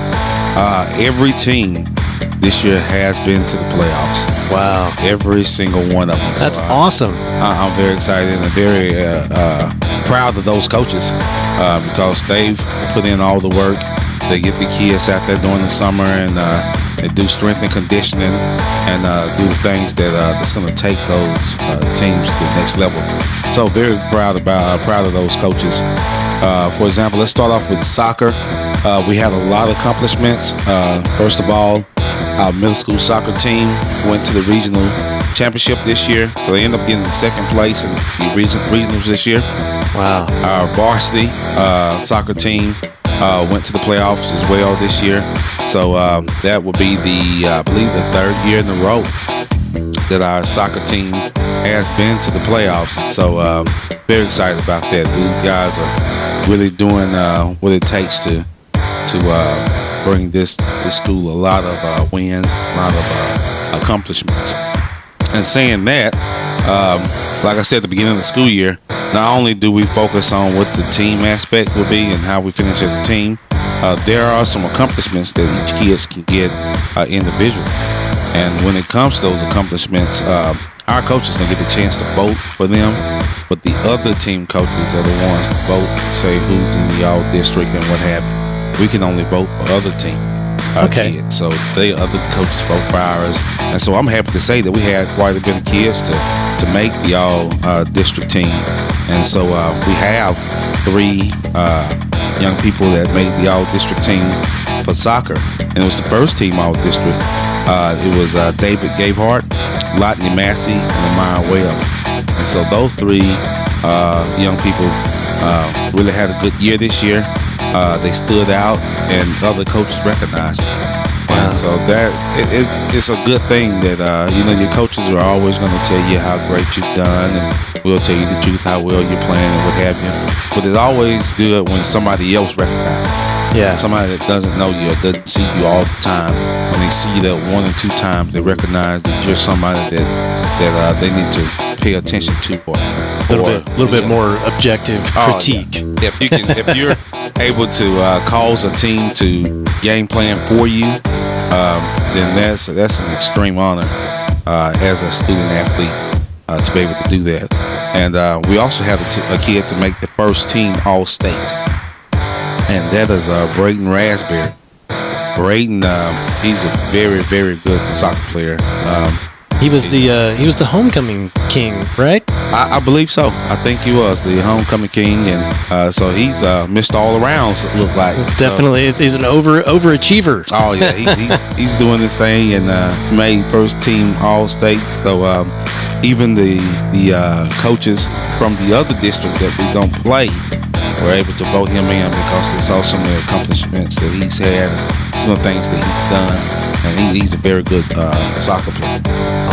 Every team this year has been to the playoffs. Wow. Every single one of them. That's awesome. I'm very excited and very proud of those coaches because they've put in all the work. They get the kids out there during the summer and they do strength and conditioning and do things that's going to take those teams to the next level. So very proud of those coaches. For example, let's start off with soccer. We had a lot of accomplishments. First of all, our middle school soccer team went to the regional championship this year, so they ended up getting second place in the regionals this year. Wow. Our varsity soccer team went to the playoffs as well this year. So that will be I believe the 3rd year in a row that our soccer team has been to the playoffs. So very excited about that. These guys are really doing what it takes to bring this school a lot of wins, a lot of accomplishments. And saying that, like I said at the beginning of the school year, not only do we focus on what the team aspect will be and how we finish as a team, there are some accomplishments that each kid can get individually. And when it comes to those accomplishments, our coaches don't get the chance to vote for them, but the other team coaches are the ones to vote, say who's in the all district and what have you. We can only vote for other team kids, so they other coaches vote for ours. And so I'm happy to say that we had quite a bit of kids to make the all district team. And so we have 3 young people that made the all district team for soccer, and it was the first team all district. It was David Gavehart, Lotney Massey, and Amaya Webb. And so those 3 young people really had a good year this year. They stood out, and other coaches recognized it. And so that it's a good thing that your coaches are always going to tell you how great you've done, and will tell you the truth how well you're playing and what have you. But it's always good when somebody else recognizes. Yeah. Somebody that doesn't know you or doesn't see you all the time, when they see you that 1 or 2 times, they recognize that you're somebody that they need to pay attention to. A little bit more objective critique. Yeah. If you're able to cause a team to game plan for you, then that's an extreme honor as a student athlete to be able to do that. And we also have a kid to make the first team All-State, and that is Brayden Raspberry. Brayden, he's a very, very good soccer player. He was the homecoming king, right? I believe so. I think he was the homecoming king, and so he's Mr. All Around. Look like definitely, he's an overachiever. Oh yeah, he's doing this thing and made first team All State. So even the coaches from the other district that we don't play were able to vote him in because they saw some of the accomplishments that he's had, some of the things that he's done, and he's a very good soccer player.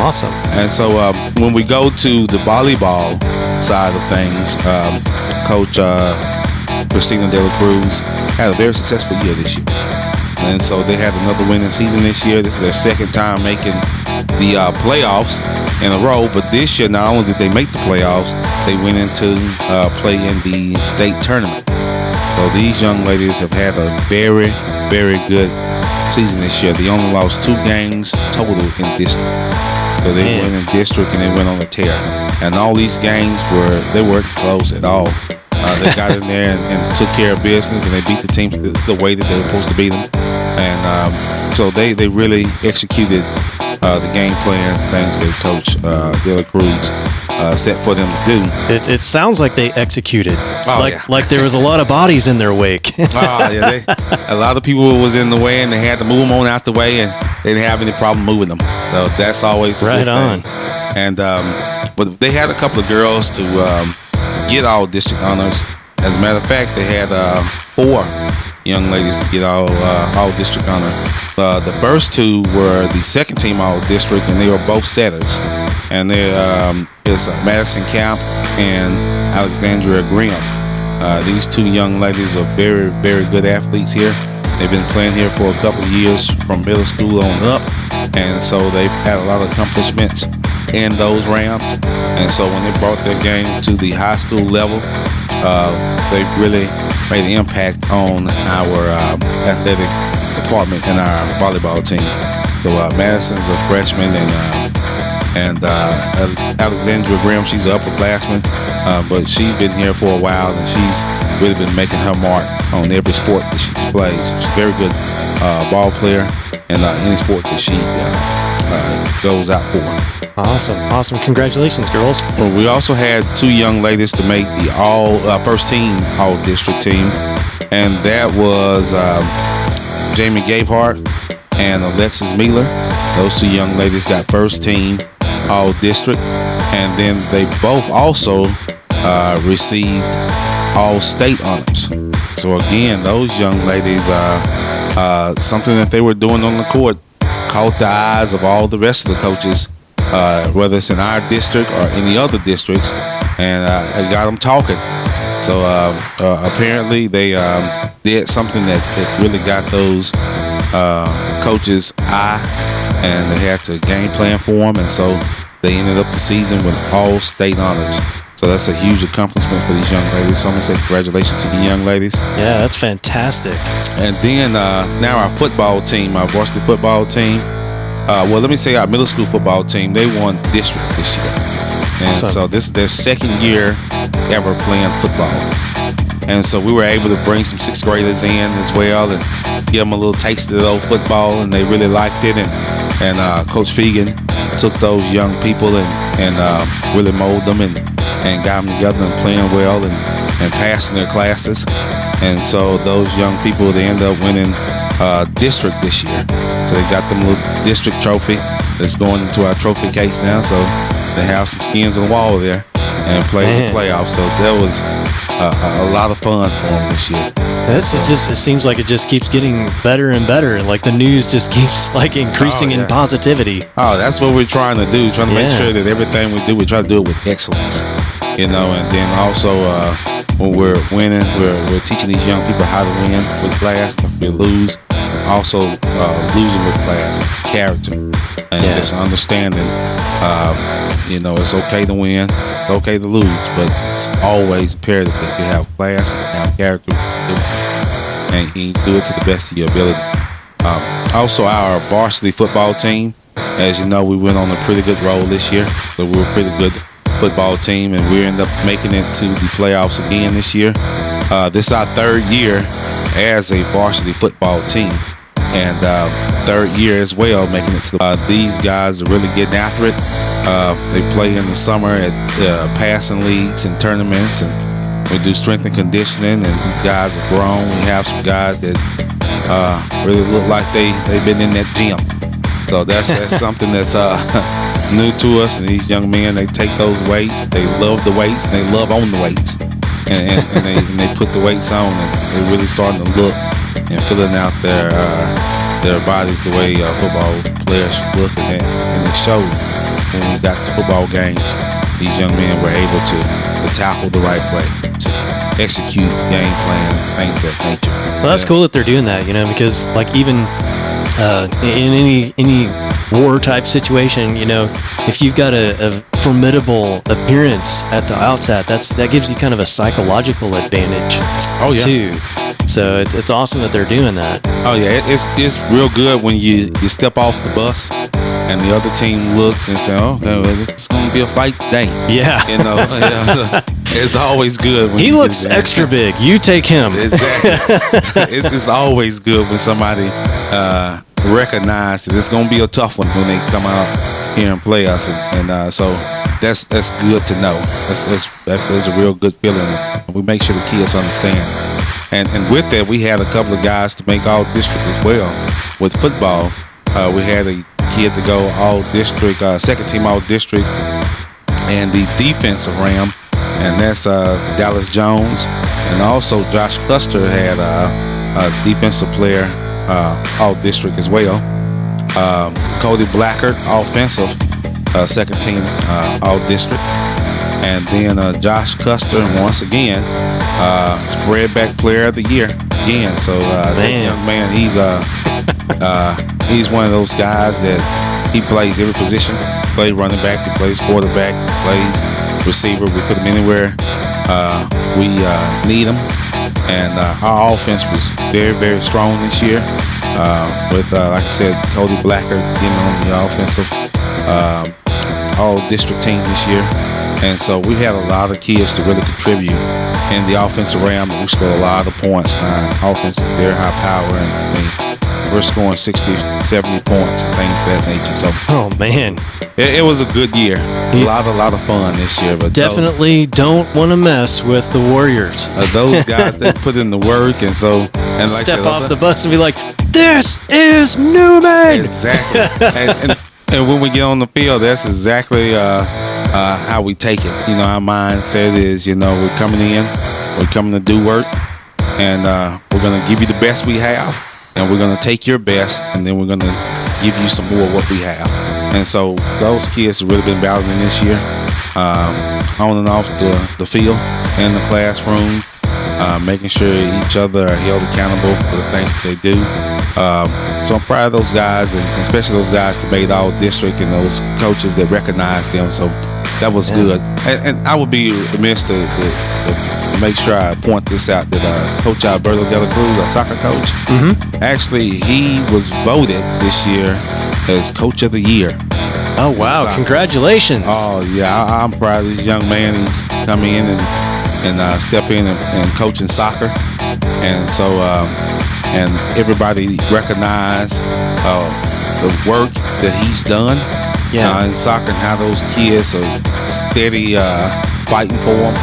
Awesome. And so when we go to the volleyball side of things, Coach Christina De La Cruz had a very successful year this year. And so they had another winning season this year. This is their second time making the playoffs in a row. But this year, not only did they make the playoffs, they went into play in the state tournament. So these young ladies have had a very, very good season this year. They only lost 2 games total in district. So they went in district and they went on a tear. And all these games weren't close at all. They got in there and took care of business, and they beat the teams the way that they were supposed to beat them. And so they really executed the game plans, things that Coach De La Cruz set for them to do. It sounds like they executed. Oh, like there was a lot of bodies in their wake. A lot of people was in the way, and they had to move them on out the way, and they didn't have any problem moving them. So that's always a good thing. And but they had a couple of girls to get all district honors. As a matter of fact, they had 4 young ladies to get all district honor. The first 2 were the second team all district, and they were both setters. And it's Madison Camp and Alexandria Graham. These 2 young ladies are very, very good athletes here. They've been playing here for a couple of years from middle school on up, and so they've had a lot of accomplishments in those rounds. And so when they brought their game to the high school level, they've really made an impact on our athletic department and our volleyball team. So Madison's a freshman, and Alexandria Graham, she's an upperclassman, but she's been here for a while, and she's really been making her mark on every sport that she plays. She's a very good ball player in any sport that she goes out for. Awesome. Congratulations, girls. Well, we also had 2 young ladies to make the first team all district team, and that was Jamie Gavehart and Alexis Mealer. Those 2 young ladies got first team all district, and then they both also received all state honors. So again, those young ladies, something that they were doing on the court caught the eyes of all the rest of the coaches whether it's in our district or any other districts, and I got them talking. So apparently they did something that really got those coaches' eye, and they had to game plan for them, and so they ended up the season with all state honors. So that's a huge accomplishment for these young ladies. So I'm gonna say congratulations to the young ladies. Yeah, that's fantastic. And then now our football team, our varsity football team. Well, let me say our middle school football team. They won district this year, and Awesome. so this is their second year ever playing football. And so we were able to bring some sixth graders in as well and give them a little taste of the old football, and they really liked it. And Coach Fegan took those young people and really molded them and got them together and playing well and passing their classes. And so those young people, they ended up winning district this year. So they got them a little district trophy that's going into our trophy case now. So they have some skins on the wall there and play the playoffs. So that was a lot of fun for them this year. It seems like it just keeps getting better and better. Like the news just keeps like increasing in positivity. Oh, that's what we're trying to do. Trying to make sure that everything we do, we try to do it with excellence. You know, and then also when we're winning, we're teaching these young people how to win with class. If we lose, also losing with class, character, and just understanding. You know, it's okay to win, it's okay to lose, but it's always imperative that you have class and have character, and you do it to the best of your ability. Also, our varsity football team, as you know, we went on a pretty good roll this year, so we were a pretty good football team, and we ended up making it to the playoffs again this year. This is our third year as a varsity football team, and third year as well making it to these guys are really getting after it. They play in the summer at passing leagues and tournaments, and we do strength and conditioning, and these guys are grown. We have some guys that really look like they've been in that gym. So that's something that's new to us. And these young men, they take those weights, they love the weights, and they love on the weights, and they put the weights on, and they're really starting to look and filling out their bodies the way football players should look, and it showed when we got to football games. These young men were able to tackle the right way, to execute game plans, things of that nature. Well, that's cool that they're doing that, you know, because like even in any war type situation, you know, if you've got a formidable appearance at the outset, that gives you kind of a psychological advantage. Oh yeah. Too. So it's awesome that they're doing that. Oh yeah, it's real good when you step off the bus and the other team looks and say, "Oh, it's going to be a fight today." Yeah. You know, it's always good when he looks extra big. You take him. Exactly. It's always good when somebody recognizes that it's going to be a tough one when they come out here and play us, and so that's good to know. That's a real good feeling. We make sure the kids understand. And with that, we had a couple of guys to make all district as well. With football, we had a kid to go all district, second team all district, and the defensive ram, and that's Dallas Jones, and also Josh Custer had a defensive player all district as well. Cody Blackard, offensive, second team all district. And then Josh Custer, once again, spread-back player of the year again. So that young man, he's one of those guys that he plays every position. He plays running back, he plays quarterback, he plays receiver. We put him anywhere we need him. And our offense was very, very strong this year with, like I said, Cody Blackard getting on the offensive all-district team this year. And so we had a lot of kids to really contribute in the offensive realm. We scored a lot of points. Our offense is very high power, and I mean, we're scoring 60, 70 points and things of that nature. So, oh man, it was a good year. A lot of fun this year. But definitely don't want to mess with the Warriors. Those guys that put in the work, and so like step off the bus and be like, "This is Newman." Exactly. and when we get on the field, that's exactly how we take it. You know, our mindset is, you know, we're coming to do work, and we're going to give you the best we have, and we're going to take your best, and then we're going to give you some more of what we have. And so those kids have really been battling this year, on and off the field, in the classroom, making sure each other are held accountable for the things that they do. So I'm proud of those guys, and especially those guys that made all district and those coaches that recognized them. So that was good. And I would be remiss to make sure I point this out that Coach Alberto De La Cruz, our soccer coach, actually he was voted this year as Coach of the Year. Oh wow! Congratulations! Oh yeah, I'm proud of this young man. He's come in and step in and coaching soccer, and so and everybody recognized the work that he's done in soccer, and how those kids are steady fighting for them,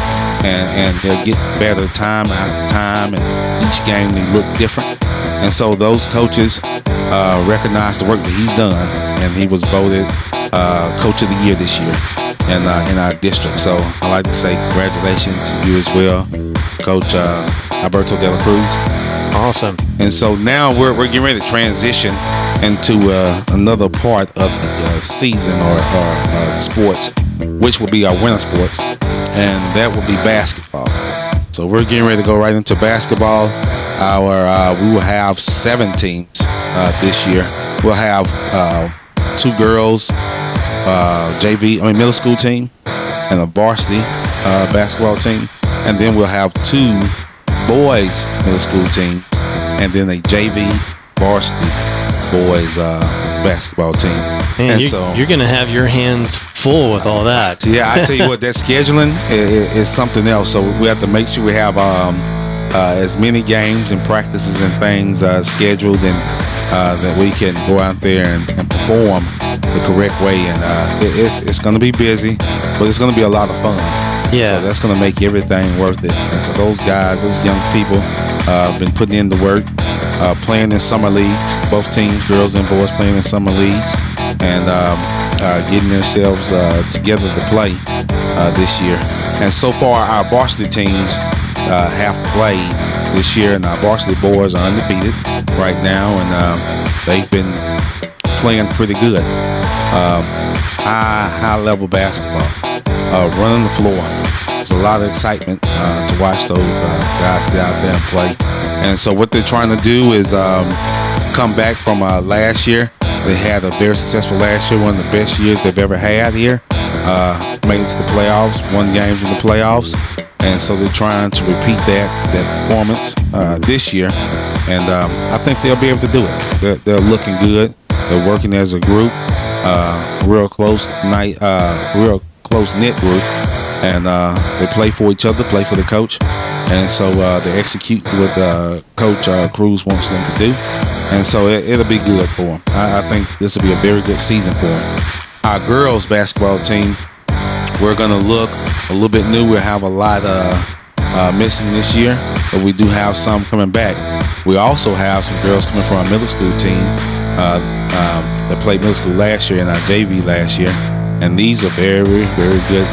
and they'll get better time after time, and each game they look different, and so those coaches recognize the work that he's done, and he was voted Coach of the Year this year in our district. So I'd like to say congratulations to you as well, Coach Alberto De La Cruz. Awesome. And so now we're getting ready to transition into another part of the season or sports, which will be our winter sports, and that will be basketball. So we're getting ready to go right into basketball. We will have 7 teams this year. We'll have 2 girls middle school team, and a varsity basketball team, and then we'll have 2 boys middle school teams, and then a JV varsity boys basketball team. Man, and you're gonna have your hands full with all that. Yeah, I tell you what, that scheduling is something else. So we have to make sure we have as many games and practices and things scheduled, and that we can go out there and perform the correct way. And it's going to be busy, but it's going to be a lot of fun. Yeah. So that's going to make everything worth it. And so those guys, those young people, have been putting in the work, playing in summer leagues. Both teams, girls and boys, playing in summer leagues, and getting themselves together to play this year. And so far, our varsity teams have played this year, and our varsity boys are undefeated right now, and they've been playing pretty good. High level basketball, running the floor. It's a lot of excitement to watch those guys get out there and play. And so what they're trying to do is come back from last year. They had a very successful last year, one of the best years they've ever had here. Made it to the playoffs, won games in the playoffs. And so they're trying to repeat that performance this year, and I think they'll be able to do it. They're looking good. They're working as a group, real close knit group, and they play for each other, play for the coach, and so they execute what Coach Cruz wants them to do, and so it'll be good for them. I think this will be a very good season for them. Our girls basketball team, we're going to look a little bit new. We'll have a lot missing this year, but we do have some coming back. We also have some girls coming from our middle school team that played middle school last year and our JV last year, and these are very, very good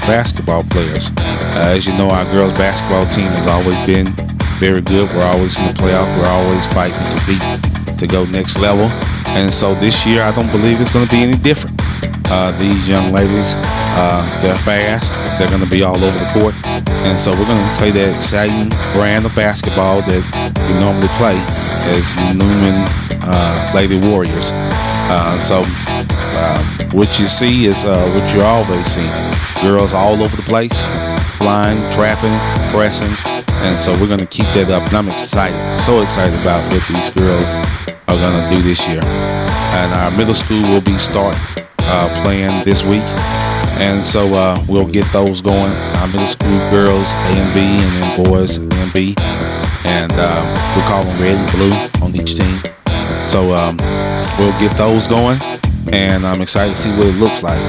basketball players. As you know, our girls basketball team has always been very good. We're always in the playoff. We're always fighting to compete to go next level, and so this year I don't believe it's going to be any different. These young ladies, they're fast. They're going to be all over the court. And so we're going to play that exciting brand of basketball that we normally play as Newman Lady Warriors. So what you see is what you're always seeing. Girls all over the place, flying, trapping, pressing. And so we're going to keep that up. And I'm excited, so excited about what these girls are going to do this year. And our middle school will be starting playing this week, and so we'll get those going. Our middle school girls A and B, and then boys A and B, and we call them red and blue on each team. So we'll get those going, and I'm excited to see what it looks like.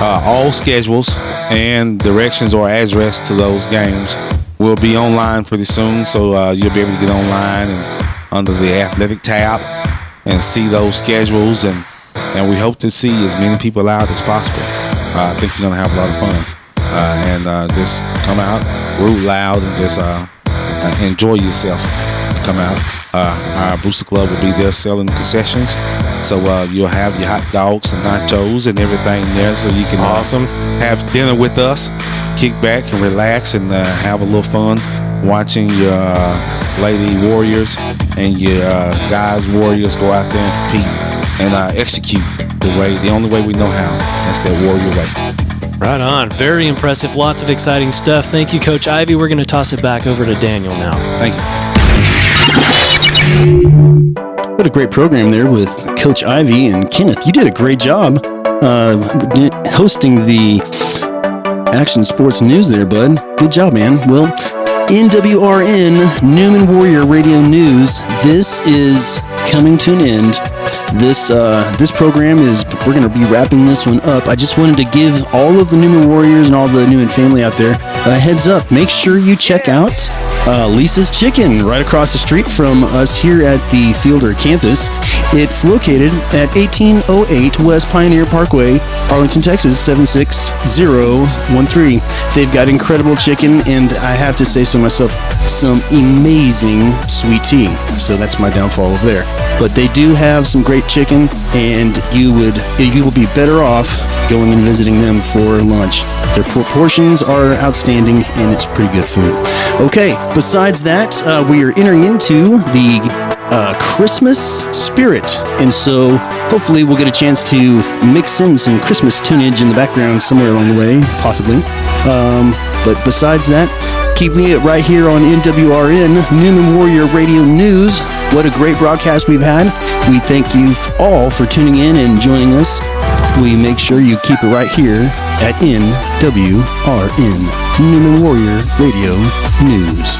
All schedules and directions or address to those games will be online pretty soon, so you'll be able to get online and under the athletic tab and see those schedules, and we hope to see as many people out as possible. I think you're going to have a lot of fun. And just come out, root loud, and just enjoy yourself. Come out. Our Booster Club will be there selling concessions. So you'll have your hot dogs and nachos and everything there, so you can have dinner with us, kick back and relax, and have a little fun watching your Lady Warriors and your guys Warriors go out there and compete and execute the only way we know how. That's that Warrior way. Right on. Very impressive. Lots of exciting stuff. Thank you, Coach Ivy. We're going to toss it back over to Daniel now. Thank you. What a great program there with Coach Ivy and Kenneth. You did a great job hosting the Action Sports News there, bud. Good job, man. Well, NWRN, Newman Warrior Radio News. This is coming to an end. This program we're going to be wrapping this one up. I just wanted to give all of the Newman Warriors and all the Newman family out there a heads up. Make sure you check out Lisa's Chicken right across the street from us here at the Fielder campus. It's located at 1808 West Pioneer Parkway, Arlington, Texas 76013. They've got incredible chicken, and I have to say so myself, some amazing sweet tea. So that's my downfall over there. But they do have some great chicken, and you will be better off going and visiting them for lunch. Their portions are outstanding, and it's pretty good food. Okay, besides that, we are entering into the Christmas spirit, and so hopefully we'll get a chance to mix in some Christmas tunage in the background somewhere along the way, possibly. But besides that, keeping it right here on NWRN, Newman Warrior Radio News. What a great broadcast we've had. We thank you all for tuning in and joining us. We make sure you keep it right here at NWRN, Newman Warrior Radio News.